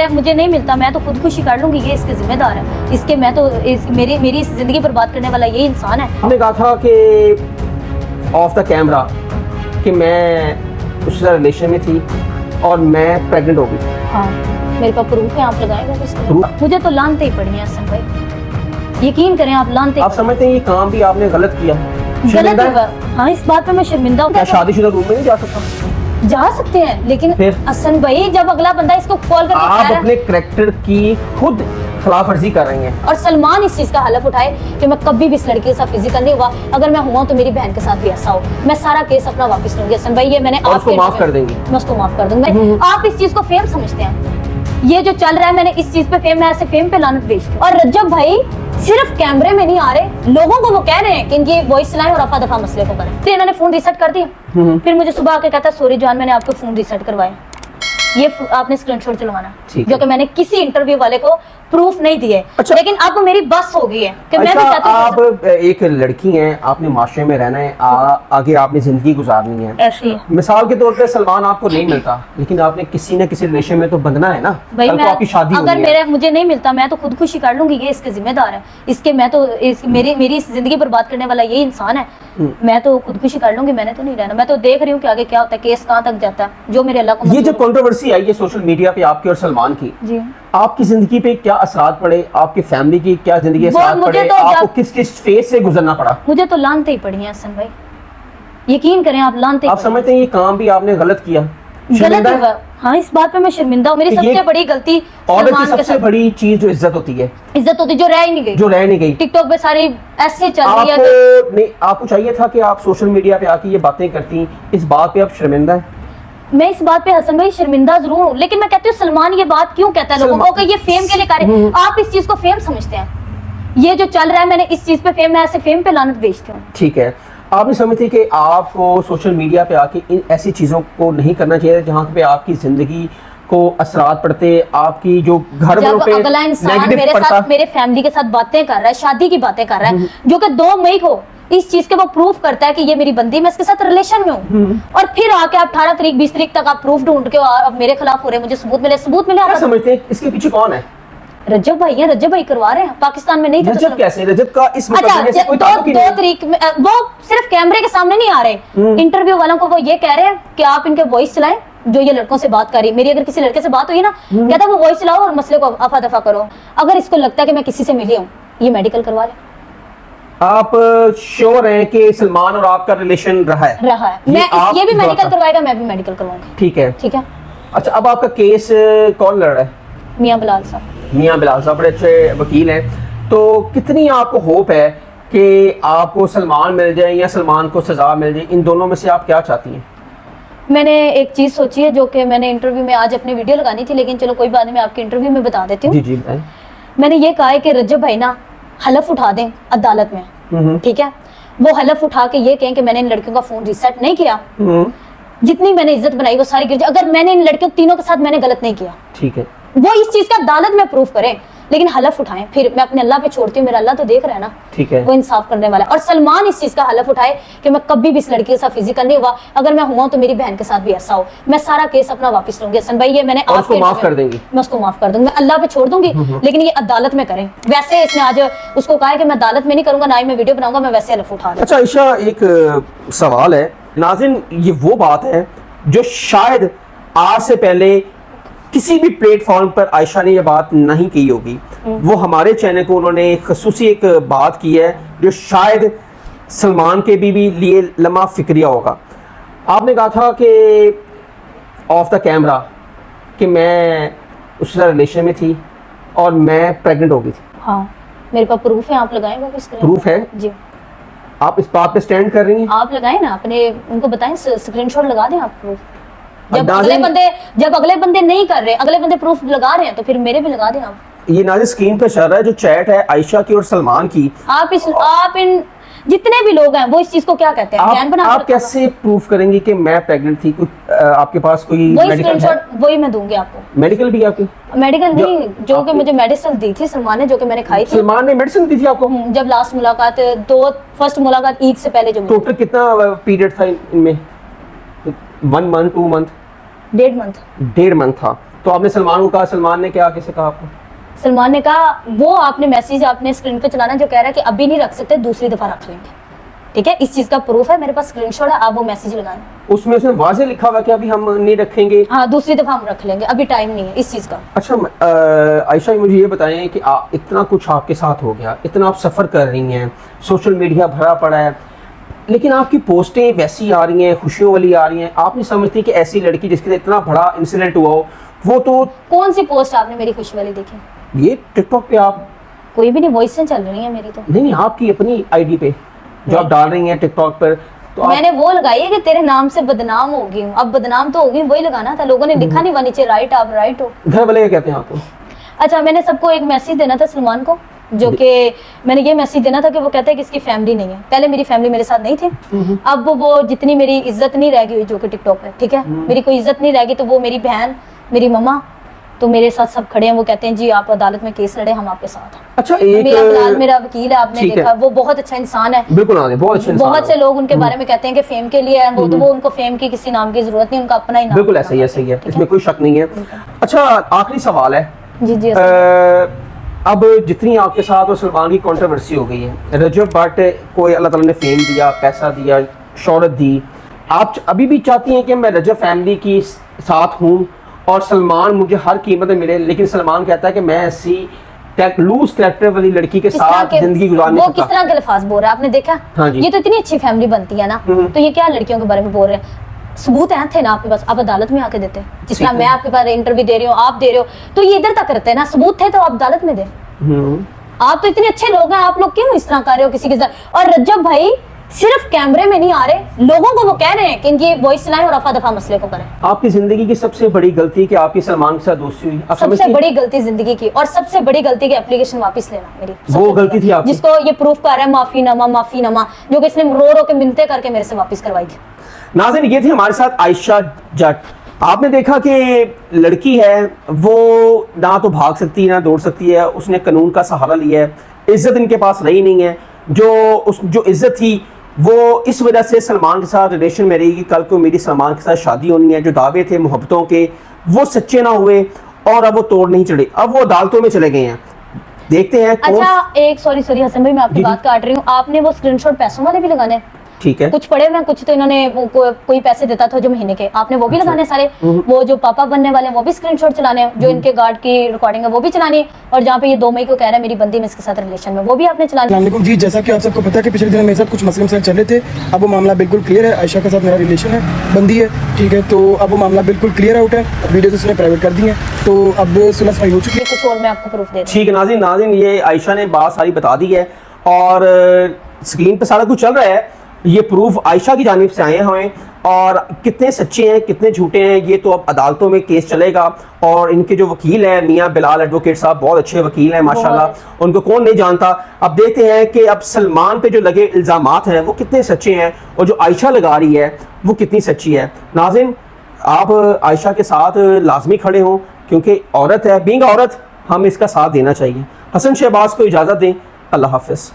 मुझे नहीं मिलता, मैं तो खुदकुशी कर लूंगी, ये इसके जिम्मेदार है, इसके मैं तो मेरी जिंदगी बर्बाद करने वाला यही इंसान है। हमने कहा था कि ऑफ द कैमरा कि मैं उसके साथ रिलेशन में थी और मैं प्रेग्नेंट हो गई। हाँ, मेरे पास प्रूफ है, आप लगाएगा इसके। मुझे तो लानते ही पड़ी हैं हसन भाई, यकीन करें आप लानते। आप समझते हैं ये काम भी आपने गलत किया? गलत हुआ? हाँ, इस बात पे मैं शर्मिंदा हूँ। क्या शादीशुदा रूम में नहीं जा सकता? जा सकते हैं, लेकिन फिर? हसन भाई जब अगला बंदा इसको कॉल करके आप कह रहा अपने करैक्टर की खुद खिलाफ वर्जी कर रही हैं। और सलमान इस चीज का हलफ उठाए कि मैं कभी भी इस लड़की के साथ फिजिकल नहीं हुआ, अगर मैं हुआ तो मेरी बहन के साथ भी ऐसा हो, मैं सारा केस अपना वापस लूंगी। हसन भाई ये मैंने आपको माफ कर देंगी? मैं उसको माफ कर दूंगी। आप इस चीज को फेम समझते हैं, ये जो चल रहा है, मैंने इस चीज पे फेम, मैं ऐसे फेम पे लानत भेजती हूँ। और रज्जब भाई सिर्फ कैमरे में नहीं आ रहे, लोगों को वो कह रहे हैं कि इनकी वॉइस चलाएं और रफा दफा मसले को करें। तो इन्होंने फोन रीसेट कर दिया, फिर मुझे सुबह आके कहता सॉरी जान मैंने आपको फोन रीसेट करवाया, ये आपने स्क्रीनशॉट चलवाना, जो कि मैंने किसी इंटरव्यू वाले को प्रूफ नहीं दिए। अच्छा। लेकिन अब मेरी बस हो गई है कि मैं भी चाहती हूं आप एक लड़की हैं, आपने माशरे में रहना है, आगे आपने जिंदगी गुजारनी है। ऐसी है मिसाल के तौर पे सलमान आपको नहीं मिलता, लेकिन आपने किसी न किसी रिलेशन में तो बंधना है ना। भाई, कल को आपकी शादी अगर होनी है। मुझे नहीं मिलता, मैं तो खुदकुशी कर लूंगी, ये इसके जिम्मेदार है, इसके मैं तो मेरी जिंदगी बर्बाद करने वाला यही इंसान है, मैं तो खुदकुशी कर लूंगी, मैंने तो नहीं रहना। मैं तो देख रही हूँ कि आगे क्या होता है, केस कहाँ तक जाता है, जो मेरे अल्लाह को। ये जो कंट्रोवर्सी आई है सोशल मीडिया पे आपकी और सलमान की, जी, आपकी जिंदगी पे क्या असरात पड़े, आपकी फैमिली की क्या जिंदगी असरात पड़े, तो आपको किस किस फेज से गुजरना पड़ा? मुझे तो लानते ही पड़ी हैं हसन भाई, यकीन करें आप लानते। आप समझते हैं ये काम भी आपने गलत किया? गलत हुआ? हाँ, इस बात पे मैं शर्मिंदा हूँ। मेरी सबसे बड़ी गलती औरत की सबसे बड़ी चीज जो इज्जत होती है, इज्जत होती, जो रह ही नहीं गई। टिकटॉक पे सारी ऐसे चल रही है। नहीं, आपको चाहिए था कि आप सोशल मीडिया पे आके ये बातें करती, इस बात पे आप शर्मिंदा है? मैं इस बात पे हसन भाई शर्मिंदा जरूर हूँ, लेकिन मैं कहती हूँ सलमान ये बात क्यों कहता है लोगों को कि ये फेम के लिए कर रहे हैं। आप इस चीज को फेम समझते हैं, ये जो चल रहा है, मैंने इस चीज पे फेम, मैं ऐसे फेम पे लानत भेजती हूँ। ठीक है, आप नहीं समझती कि आपको सोशल मीडिया पे आके इन ऐसी चीजों को नहीं करना चाहिए जहाँ पे आपकी जिंदगी को असरात पड़ते, आपकी जो घर वालों पे अगला इंसान मेरे साथ, मेरे फैमिली के साथ बातें कर रहा है, शादी की बातें कर रहा है, जो कि 2 मई को इस चीज के वो प्रूफ करता है कि ये मेरी बंदी, मैं इसके साथ रिलेशन में हूँ, और फिर आके आप 18 तारीख 20 तारीख तक आप प्रूफ ढूंढ के अब मेरे खिलाफ हो रहे हैं, मुझे सबूत मिले। क्या समझते हैं इसके पीछे कौन है? रज्जब भाई है, रज्जब भाई करवा रहे हैं, पाकिस्तान में नहीं था। रज्जब कैसे? रज्जब का इस मुकदमे से कोई ताल्लुक ही 2 नहीं। तारीख में वो सिर्फ कैमरे के सामने नहीं आ रहे, इंटरव्यू वालों को वो ये कह रहे हैं कि आप इनके वॉइस चलाएं, जो ये लड़कों से बात कर रही है, मेरी अगर किसी लड़के से बात हुई ना, कहता वो वॉइस चलाओ और मसले को अफा दफा करो। अगर इसको लगता है कि मैं किसी से मिली हूँ, ये मेडिकल करवा ले। आप श्योर हैं कि सलमान और आपका रिलेशन रहा है? ये भी मेडिकल करवाएगा, मैं भी मेडिकल करवाऊंगी। ठीक है। अच्छा, अब आपका केस कौन लड़ रहा है? मियां बिलाल साहब। मियां बिलाल साहब बड़े अच्छे वकील हैं, तो कितनी आपको होप है कि आपको सलमान मिल जाए या सलमान को सजा मिल जाए? इन दोनों में से आप क्या चाहती हैं? मैंने एक चीज सोची है, जो कि मैंने इंटरव्यू में आज अपनी वीडियो लगानी थी, लेकिन चलो कोई बात नहीं, मैं आपके इंटरव्यू में बता देती हूँ। जी बताएं। मैंने ये कहा है कि रज्जब भाई ना हलफ उठा दें अदालत में, ठीक है, वो हलफ उठा के ये कहें कि मैंने इन लड़कियों का फोन रीसेट नहीं किया, जितनी मैंने इज्जत बनाई वो सारी गिर जाए, अगर मैंने इन लड़कियों तीनों के साथ मैंने गलत नहीं किया, ठीक है, वो इस चीज का अदालत में प्रूफ करें, लेकिन हलफ उठाएं। फिर मैं अपने अल्लाह पे छोड़ती हूँ, मेरा अल्लाह तो देख रहा है ना, ठीक है, वो इंसाफ करने वाला है। और सलमान इस चीज का हलफ उठाए कि मैं कभी भी इस लड़की के साथ फिजिकल नहीं हुआ, अगर मैं हुआ तो मेरी बहन के साथ भी ऐसा हो, मैं सारा केस अपना वापस लूंगी। हसन भाई ये मैंने आपको माफ कर देंगी? मैं उसको माफ कर दूंगी, मैं अल्लाह पे छोड़ दूंगी, लेकिन ये अदालत में करें। वैसे इसने आज उसको कहा है कि मैं अदालत में नहीं करूंगा, ना ही मैं वीडियो बनाऊंगा, मैं वैसे हलफ उठा। अच्छा ईशा, एक सवाल है नाज़रीन, ये वो बात है जो शायद आज से पहले किसी भी प्लेटफॉर्म पर आयशा ने ये बात नहीं की होगी। वो हमारे चैनल को उन्होंने खसूसी एक बात की है जो शायद सलमान के भी लिए लम्हा फिक्रिया होगा। आपने कहा था कि ऑफ द कैमरा कि मैं उसके साथ रिलेशन में थी और मैं प्रेग्नेंट हो गई थी। हाँ, मेरे पास प्रूफ है, आप लगाएंगे? प्रूफ है जी? आप इस बात पे स्टैंड कर रही हैं? आप लगाएं ना, अपने उनको बताएं, स्क्रीनशॉट लगा दें आप प्रूफ। जब अगले बंदे नहीं कर रहे, अगले बंदे प्रूफ लगा रहे हैं, तो फिर मेरे भी लगा दें आप। ये नाज़रीन स्क्रीन पे चल रहा है जो चैट है आयशा की और सलमान की। आप इन जितने भी लोग हैं वो इस चीज को क्या कहते हैं? आप कैसे प्रूफ करेंगे कि मैं प्रेग्नेंट थी? आपके पास कोई मेडिकल है? वही मैं दूंगी आपको। मेडिकल भी आपकी? मेडिकल नहीं, जो कि मुझे मेडिसिन दी थी सलमान ने, जो कि मैंने खाई थी। सलमान ने मेडिसिन दी थी आपको? जब लास्ट मुलाकात, फर्स्ट मुलाकात ईद से पहले जो टोटल कितना पीरियड था इनमें? 1 मंथ, 2 मंथ? 1.5 मंथ। 1.5 मंथ था। तो आपने सलमान को कहा, सलमान ने क्या कैसे कहा आपको? सलमान ने कहा वो आपने मैसेज आपने स्क्रीन पे चलाना जो कह रहा है कि अभी नहीं रख सकते, दूसरी दफा रख लेंगे। ठीक है, इस चीज का प्रूफ है मेरे पास, स्क्रीनशॉट है, आप वो मैसेज लगाएं। उसमें उसने वाज़े लिखा हुआ कि अभी हम नहीं रखेंगे। हाँ, दूसरी दफा हम रख लेंगे, अभी टाइम नहीं है इस चीज का। अच्छा आयशा, मुझे ये बताएं कि इतना कुछ आपके साथ हो गया, इतना आप सफ़र कर रही हैं, सोशल मीडिया भरा पड़ा है, लेकिन आपकी पोस्टें वैसी आ रही हैं, खुशियों वाली आ रही हैं। आप नहीं समझती कि ऐसी लड़की जिसके साथ इतना बड़ा इंसिडेंट हुआ हो, वो तो कौन सी पोस्ट आपने मेरी खुशी वाली देखी? ये टिकटॉक पे आप कोई भी नहीं, वॉइस से चल रही है मेरी तो। नहीं, आपकी अपनी आईडी पे जो आप डाल रही हैं टिकटॉक पर, तो मैंने वो लगाई है कि तेरे नाम से बदनाम हो गई हूँ। अब बदनाम तो हो गई, वही लगाना था। लोगों ने लिखा नहीं हुआ नीचे राइट, आप राइट हो। घर वाले क्या कहते हैं आपको? अच्छा, मैंने सबको एक मैसेज देना था सलमान को, जो कि मैंने ये मैसेज देना था कि वो कहता है कि इसकी फैमिली नहीं है। पहले मेरी फैमिली मेरे साथ नहीं थी, अब वो जितनी मेरी इज्जत नहीं रह गई जो कि टिकटॉक पे, ठीक है, मेरी कोई इज्जत नहीं रह गई, तो वो मेरी बहन, मेरी मम्मा, तो मेरे साथ सब खड़े हैं। वो कहते हैं जी आप अदालत में केस लड़े, हम आपके साथ हैं। अच्छा, एक मेरा फिलहाल मेरा वकील है, आपने ठीक है। देखा, वो बहुत अच्छा इंसान है। बिल्कुल बहुत अच्छे इंसान बहुत से लोग उनके बारे में कहते हैं कि फेम के लिए है वो, तो वो उनको फेम की किसी नाम की जरूरत नहीं, उनका अपना ही नाम। बिल्कुल ऐसा ही है, सही है, ठीक इसमें कोई शक नहीं है। अच्छा, आखिरी सवाल है। जी जी। अब जितनी आपके साथ और सलमान की कंट्रोवर्सी हो गई है, रजब भट्ट को अल्लाह ताला ने फेम दिया, पैसा दिया, शोहरत दी, आप अभी भी चाहती हैं कि मैं रजब फैमिली की साथ हूँ और सलमान मुझे हर कीमत में मिले, लेकिन सलमान कहता है कि मैं ऐसी लूज कैरेक्टर वाली लड़की के साथ जिंदगी गुजारने वो किस तरह के अल्फाज बोल रहा है आपने देखा? हाँ जी। ये तो इतनी अच्छी फैमिली बनती है ना, तो ये क्या लड़कियों के बारे में बोल रहे हैं? सबूत है थे ना आपके पास, आप अदालत में आके देते। जिस तरह मैं आपके पास इंटरव्यू दे रही हूँ, आप दे रहे हो, तो ये इधर तक करते हैं ना, सबूत थे तो आप अदालत में दे। आप तो इतने अच्छे लोग हैं, आप लोग क्यों इस तरह कर रहे हो किसी के साथ? और रज्जब भाई सिर्फ कैमरे में नहीं आ रहे, लोगों को वो कह रहे हैं कि इनकी वॉइस चलाएं और रफा दफा मसले को करें। आपकी जिंदगी की सबसे बड़ी गलती कि आपकी सलमान के साथ दोस्ती हुई, आप सबसे बड़ी गलती जिंदगी की, और सबसे बड़ी गलती की एप्लीकेशन वापस लेना मेरी, वो गलती थी आपकी, जिसको ये प्रूफ कर रहा है माफीनामा, जो कि इसने रो रो के मिन्नतें करके मेरे से वापस करवाई थी। नाज़रीन, ये थी हमारे साथ आयशा जट। आपने देखा कि लड़की है, वो ना तो भाग सकती है ना दौड़ सकती है, उसने कानून का सहारा लिया है, इज्जत इनके पास रही नहीं है। जो इज्जत थी वो इस वजह से सलमान के साथ रिलेशन में रही कि कल को मेरी सलमान के साथ शादी होनी है। जो दावे थे मोहब्बतों के वो सच्चे ना हुए और अब वो तोड़ नहीं चढ़े, अब वो अदालतों में चले गए हैं। देखते हैं अच्छा, एक सॉरी हसन भाई, मैं आपकी बात काट रही हूँ। आपने वो स्क्रीनशॉट पैसों वाले भी लगाने हैं? ठीक है, कुछ पड़े हुए, कुछ तो इन्होंने कोई पैसे देता था जो महीने के, आपने वो भी लगाने सारे। वो जो पापा बनने वाले हैं वो भी स्क्रीनशॉट चलाने हैं, जो इनके गार्ड की रिकॉर्डिंग है वो भी चलानी है, और जहाँ पे ये 2 मई को कह रहा है मेरी बंदी में इसके साथ रिलेशन में, वो भी आपने चलानी है। जी, जैसा कि आप सबको पता है कि पिछले दिन मेरे साथ कुछ मसले मसाइल चल रहे थे, अब वो मामला बिल्कुल क्लियर है। आयशा के साथ मेरा रिलेशन है, बंदी है, ठीक है, तो अब वो मामला बिल्कुल क्लियर आउट है। वीडियो उसने प्राइवेट कर दी है, तो अब सुलह सफाई हो चुकी है। कुछ और मैं आपको प्रूफ दे दूं। ठीक है नाज़रीन, ये आयशा ने बात सारी बता दी है और स्क्रीन पे सारा कुछ चल रहा है। ये प्रूफ आयशा की जानिब से आए हैं, और कितने सच्चे हैं कितने झूठे हैं ये तो अब अदालतों में केस चलेगा। और इनके जो वकील हैं मियां बिलाल एडवोकेट साहब, बहुत अच्छे वकील हैं माशाल्लाह, उनको कौन नहीं जानता। अब देखते हैं कि अब सलमान पे जो लगे इल्ज़ामात हैं वो कितने सच्चे हैं और जो आयशा लगा रही है वो कितनी सच्ची है। नाज़रीन, आप आयशा के साथ लाजमी खड़े हों, क्योंकि औरत है, बीइंग औरत हम इसका साथ देना चाहिए। हसन शहबाज को इजाज़त दें, अल्लाह हाफ़िज़।